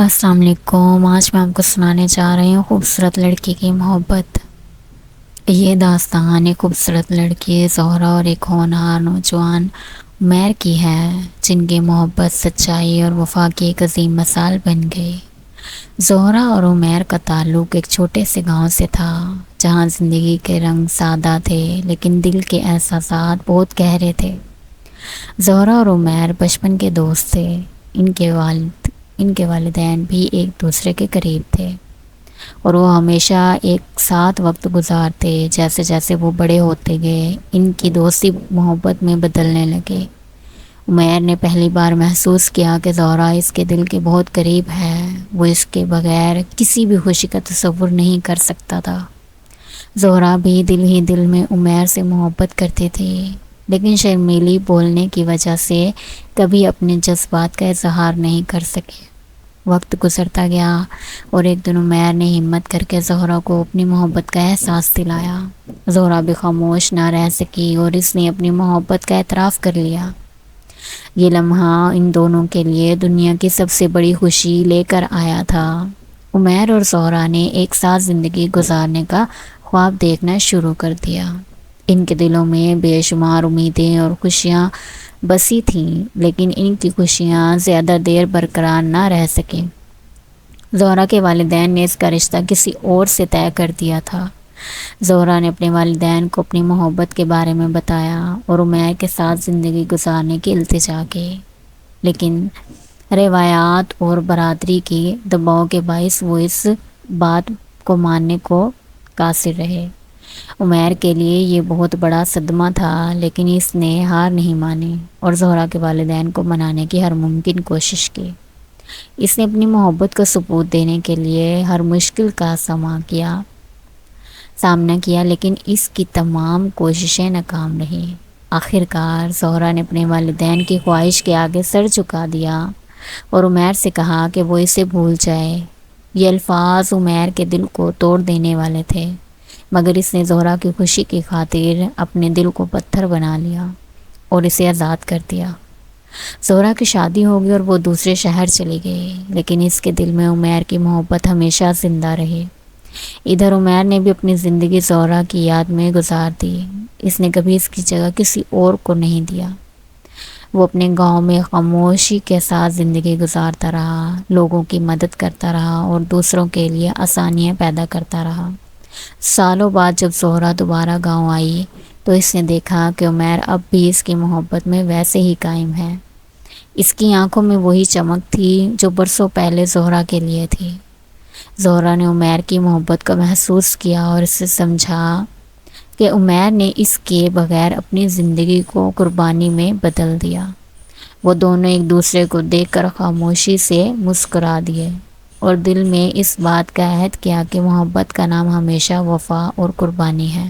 السلام علیکم۔ آج میں آپ کو سنانے جا رہی ہوں خوبصورت لڑکی کی محبت۔ یہ داستان ایک خوبصورت لڑکی زہرا اور ایک ہونہار نوجوان عمیر کی ہے، جن کی محبت سچائی اور وفا کی ایک عظیم مثال بن گئی۔ زہرا اور عمیر کا تعلق ایک چھوٹے سے گاؤں سے تھا، جہاں زندگی کے رنگ سادہ تھے لیکن دل کے احساسات بہت گہرے تھے۔ زہرا اور عمیر بچپن کے دوست تھے۔ ان کے والدین بھی ایک دوسرے کے قریب تھے اور وہ ہمیشہ ایک ساتھ وقت گزارتے۔ جیسے جیسے وہ بڑے ہوتے گئے، ان کی دوستی محبت میں بدلنے لگے۔ عمیر نے پہلی بار محسوس کیا کہ زہرا اس کے دل کے بہت قریب ہے۔ وہ اس کے بغیر کسی بھی خوشی کا تصور نہیں کر سکتا تھا۔ زہرا بھی دل ہی دل میں عمیر سے محبت کرتی تھی، لیکن شرمیلی بولنے کی وجہ سے کبھی اپنے جذبات کا اظہار نہیں کر سکے۔ وقت گزرتا گیا اور ایک دن عمیر نے ہمت کر کے زہرا کو اپنی محبت کا احساس دلایا۔ زہرا بھی خاموش نہ رہ سکی اور اس نے اپنی محبت کا اعتراف کر لیا۔ یہ لمحہ ان دونوں کے لیے دنیا کی سب سے بڑی خوشی لے کر آیا تھا۔ عمیر اور زہرا نے ایک ساتھ زندگی گزارنے کا خواب دیکھنا شروع کر دیا۔ ان کے دلوں میں بے شمار امیدیں اور خوشیاں بسی تھیں، لیکن ان کی خوشیاں زیادہ دیر برقرار نہ رہ سکیں۔ زہرا کے والدین نے اس کا رشتہ کسی اور سے طے کر دیا تھا۔ زہرا نے اپنے والدین کو اپنی محبت کے بارے میں بتایا اور عمیر کے ساتھ زندگی گزارنے کی التجا کی، لیکن روایات اور برادری کی دباؤ کے باعث وہ اس بات کو ماننے کو قاصر رہے۔ عمیر کے لیے یہ بہت بڑا صدمہ تھا، لیکن اس نے ہار نہیں مانی اور زہرا کے والدین کو منانے کی ہر ممکن کوشش کی۔ اس نے اپنی محبت کا ثبوت دینے کے لیے ہر مشکل کا سامنا کیا، لیکن اس کی تمام کوششیں ناکام رہیں۔ آخر کار زہرا نے اپنے والدین کی خواہش کے آگے سر جھکا دیا اور عمیر سے کہا کہ وہ اسے بھول جائے۔ یہ الفاظ عمیر کے دل کو توڑ دینے والے تھے، مگر اس نے زہرا کی خوشی کی خاطر اپنے دل کو پتھر بنا لیا اور اسے آزاد کر دیا۔ زہرا کی شادی ہو گئی اور وہ دوسرے شہر چلی گئی، لیکن اس کے دل میں عمیر کی محبت ہمیشہ زندہ رہی۔ ادھر عمیر نے بھی اپنی زندگی زہرا کی یاد میں گزار دی۔ اس نے کبھی اس کی جگہ کسی اور کو نہیں دیا۔ وہ اپنے گاؤں میں خاموشی کے ساتھ زندگی گزارتا رہا، لوگوں کی مدد کرتا رہا اور دوسروں کے لیے آسانیاں پیدا کرتا رہا۔ سالوں بعد جب زہرا دوبارہ گاؤں آئی تو اس نے دیکھا کہ عمیر اب بھی اس کی محبت میں ویسے ہی قائم ہے۔ اس کی آنکھوں میں وہی چمک تھی جو برسوں پہلے زہرا کے لیے تھی۔ زہرا نے عمیر کی محبت کو محسوس کیا اور اسے سمجھا کہ عمیر نے اس کے بغیر اپنی زندگی کو قربانی میں بدل دیا۔ وہ دونوں ایک دوسرے کو دیکھ کر خاموشی سے مسکرا دیے اور دل میں اس بات کا عہد کیا کہ محبت کا نام ہمیشہ وفا اور قربانی ہے۔